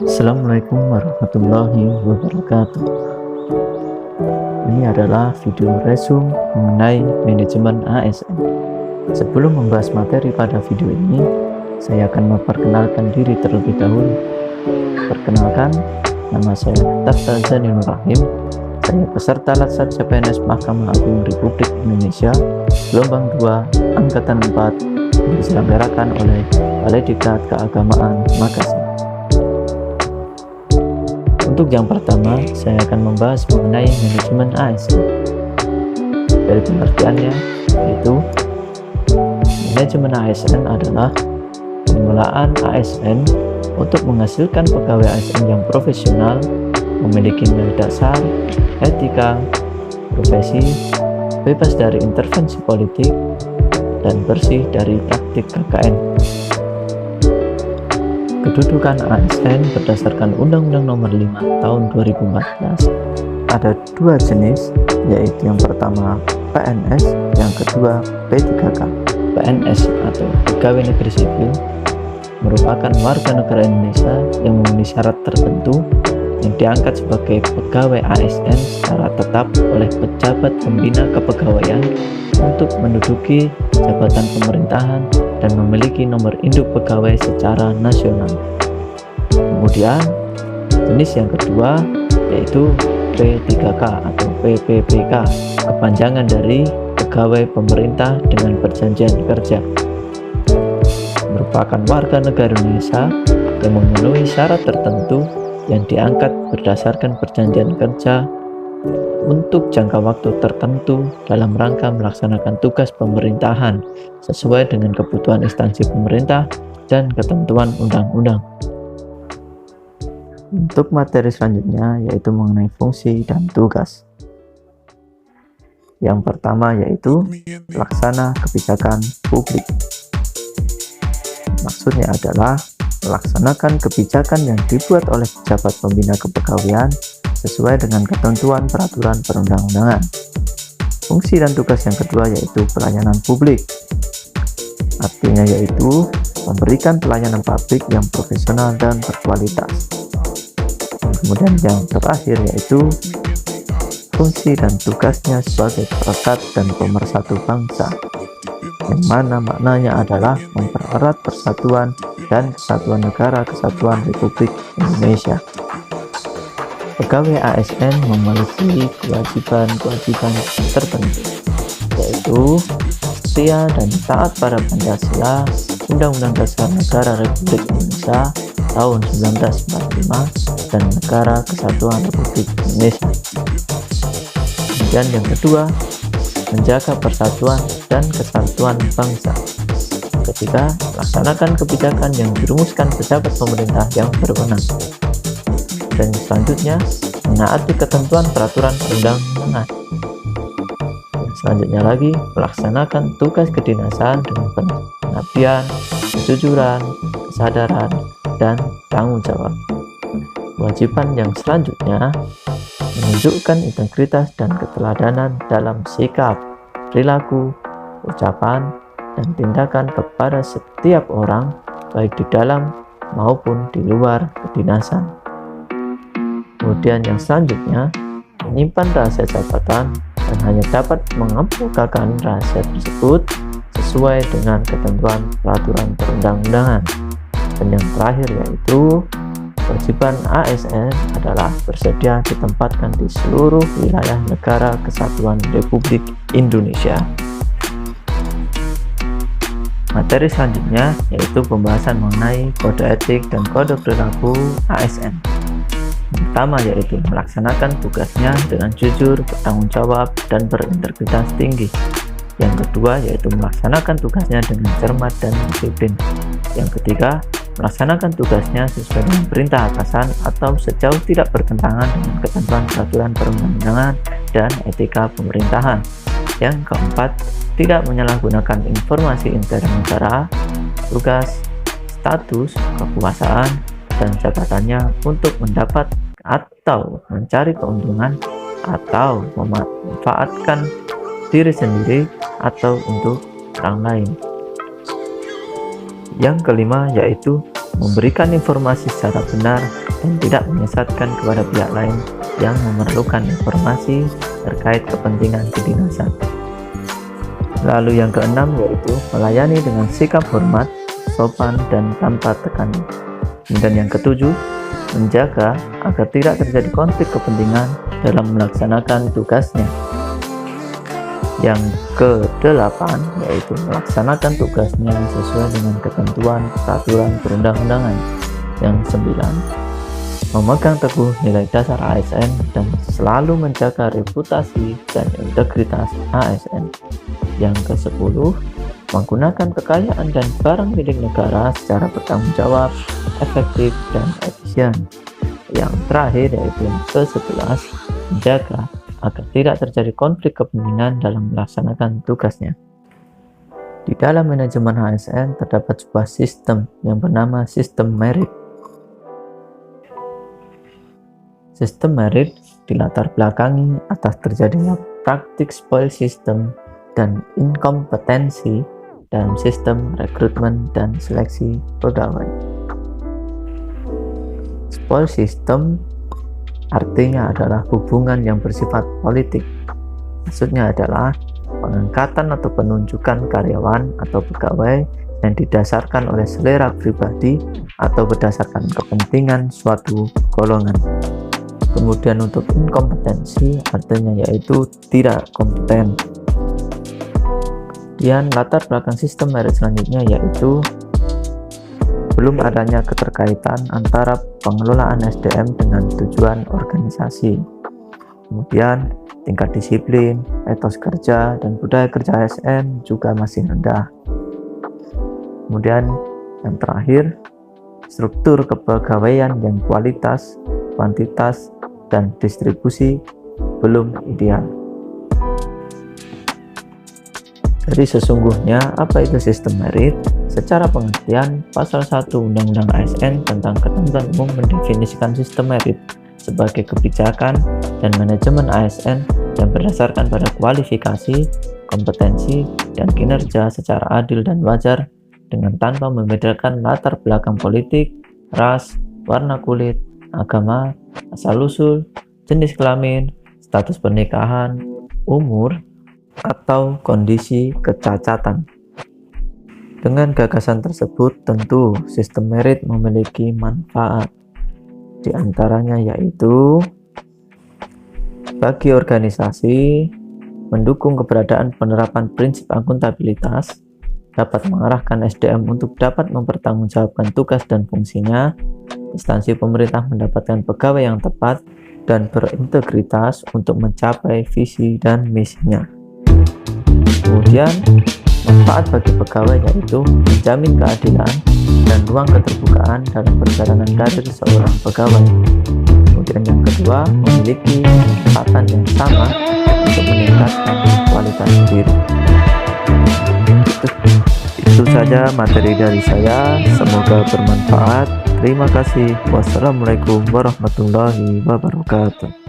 Assalamualaikum warahmatullahi wabarakatuh. Ini adalah video resume mengenai manajemen ASN. Sebelum membahas materi pada video ini, saya akan memperkenalkan diri terlebih dahulu. Perkenalkan, nama saya Tafta Zaninur Rahim. Saya peserta Latsat CPNS Mahkamah Agung Republik Indonesia gelombang 2 Angkatan 4 yang diselenggarakan oleh Balai Diklat Keagamaan Makassar. Untuk yang pertama, saya akan membahas mengenai manajemen ASN. Dari pengertiannya, yaitu manajemen ASN adalah pengelolaan ASN untuk menghasilkan pegawai ASN yang profesional, memiliki nilai dasar, etika, profesi, bebas dari intervensi politik, dan bersih dari praktik KKN. Kedudukan ASN berdasarkan Undang-Undang Nomor 5 Tahun 2014 ada dua jenis, yaitu yang pertama PNS, yang kedua P3K. PNS atau Pegawai Negeri Sipil merupakan warga negara Indonesia yang memenuhi syarat tertentu yang diangkat sebagai pegawai ASN secara tetap oleh pejabat pembina kepegawaian untuk menduduki jabatan pemerintahan dan memiliki nomor induk pegawai secara nasional. Kemudian jenis yang kedua yaitu P3K atau PPPK, kepanjangan dari pegawai pemerintah dengan perjanjian kerja. Merupakan warga negara Indonesia yang memenuhi syarat tertentu yang diangkat berdasarkan perjanjian kerja untuk jangka waktu tertentu dalam rangka melaksanakan tugas pemerintahan sesuai dengan kebutuhan instansi pemerintah dan ketentuan undang-undang. Untuk materi selanjutnya yaitu mengenai fungsi dan tugas. Yang pertama yaitu pelaksana kebijakan publik. Maksudnya adalah melaksanakan kebijakan yang dibuat oleh pejabat pembina kepegawaian sesuai dengan ketentuan peraturan perundang-undangan. Fungsi dan tugas yang kedua yaitu pelayanan publik. Artinya yaitu memberikan pelayanan publik yang profesional dan berkualitas. Kemudian yang terakhir yaitu fungsi dan tugasnya sebagai perekat dan pemersatu bangsa, yang mana maknanya adalah mempererat persatuan dan kesatuan negara kesatuan Republik Indonesia. Pegawai ASN memiliki kewajiban-kewajiban tertentu, yaitu setia dan taat pada Pancasila, Undang-Undang Dasar Negara Republik Indonesia tahun 1945, dan Negara Kesatuan Republik Indonesia. Kemudian yang kedua, menjaga persatuan dan kesatuan bangsa. Ketiga, laksanakan kebijakan yang dirumuskan pejabat pemerintah yang berwenang. Dan selanjutnya, menaati ketentuan peraturan perundang-undangan. Selanjutnya lagi, melaksanakan tugas kedinasan dengan pengabdian, kejujuran, kesadaran, dan tanggung jawab. Kewajiban yang selanjutnya, menunjukkan integritas dan keteladanan dalam sikap, perilaku, ucapan, dan tindakan kepada setiap orang, baik di dalam maupun di luar kedinasan. Kemudian yang selanjutnya, menyimpan rahasia jabatan dan hanya dapat mengemukakan rahasia tersebut sesuai dengan ketentuan peraturan perundang-undangan. Dan yang terakhir yaitu kewajiban ASN adalah bersedia ditempatkan di seluruh wilayah negara kesatuan Republik Indonesia. Materi selanjutnya yaitu pembahasan mengenai kode etik dan kode perilaku ASN. Yang pertama yaitu melaksanakan tugasnya dengan jujur, bertanggung jawab, dan berintegritas tinggi. Yang kedua yaitu melaksanakan tugasnya dengan cermat dan disiplin. Yang ketiga, melaksanakan tugasnya sesuai dengan perintah atasan atau sejauh tidak bertentangan dengan ketentuan peraturan perundang-undangan dan etika pemerintahan. Yang keempat, tidak menyalahgunakan informasi intern negara, tugas, status, kekuasaan, dan jabatannya untuk mendapat atau mencari keuntungan atau memanfaatkan diri sendiri atau untuk orang lain. Yang kelima yaitu memberikan informasi secara benar dan tidak menyesatkan kepada pihak lain yang memerlukan informasi terkait kepentingan kedinasan. Lalu yang keenam yaitu melayani dengan sikap hormat, sopan, dan tanpa tekanan. Dan yang ketujuh, menjaga agar tidak terjadi konflik kepentingan dalam melaksanakan tugasnya. Yang kedelapan yaitu melaksanakan tugasnya sesuai dengan ketentuan peraturan perundang-undangan. Yang sembilan, memegang teguh nilai dasar ASN dan selalu menjaga reputasi dan integritas ASN. Yang ke-10, menggunakan kekayaan dan barang milik negara secara bertanggung jawab, efektif, dan efisien. Yang terakhir yaitu yang ke-11, menjaga agar tidak terjadi konflik kepentingan dalam melaksanakan tugasnya. Di dalam manajemen ASN terdapat sebuah sistem yang bernama sistem merit. Sistem merit dilatar belakangi atas terjadinya praktik spoil system dan inkompetensi dalam sistem rekrutmen dan seleksi pegawai. Spoil system artinya adalah hubungan yang bersifat politik. Maksudnya adalah pengangkatan atau penunjukan karyawan atau pegawai yang didasarkan oleh selera pribadi atau berdasarkan kepentingan suatu golongan. Kemudian untuk inkompetensi artinya yaitu tidak kompeten. Kemudian latar belakang sistem merit selanjutnya yaitu belum adanya keterkaitan antara pengelolaan SDM dengan tujuan organisasi. Kemudian tingkat disiplin, etos kerja, dan budaya kerja ASN juga masih rendah. Kemudian yang terakhir, struktur kepegawaian yang kualitas, kuantitas, dan distribusi belum ideal. Jadi sesungguhnya apa itu sistem merit? Secara pengertian, pasal 1 Undang-Undang ASN tentang ketentuan umum mendefinisikan sistem merit sebagai kebijakan dan manajemen ASN yang berdasarkan pada kualifikasi, kompetensi, dan kinerja secara adil dan wajar dengan tanpa membedakan latar belakang politik, ras, warna kulit, agama, asal-usul, jenis kelamin, status pernikahan, umur, atau kondisi kecacatan. Dengan gagasan tersebut, tentu sistem merit memiliki manfaat. Di antaranya yaitu bagi organisasi, mendukung keberadaan penerapan prinsip akuntabilitas, dapat mengarahkan SDM untuk dapat mempertanggungjawabkan tugas dan fungsinya, instansi pemerintah mendapatkan pegawai yang tepat dan berintegritas untuk mencapai visi dan misinya. Kemudian, manfaat bagi pegawai yaitu menjamin keadilan dan ruang keterbukaan dalam perjalanan karir seorang pegawai. Kemudian yang kedua, memiliki kesempatan yang sama untuk meningkatkan kualitas diri. Itu saja materi dari saya, semoga bermanfaat. Terima kasih. Wassalamualaikum warahmatullahi wabarakatuh.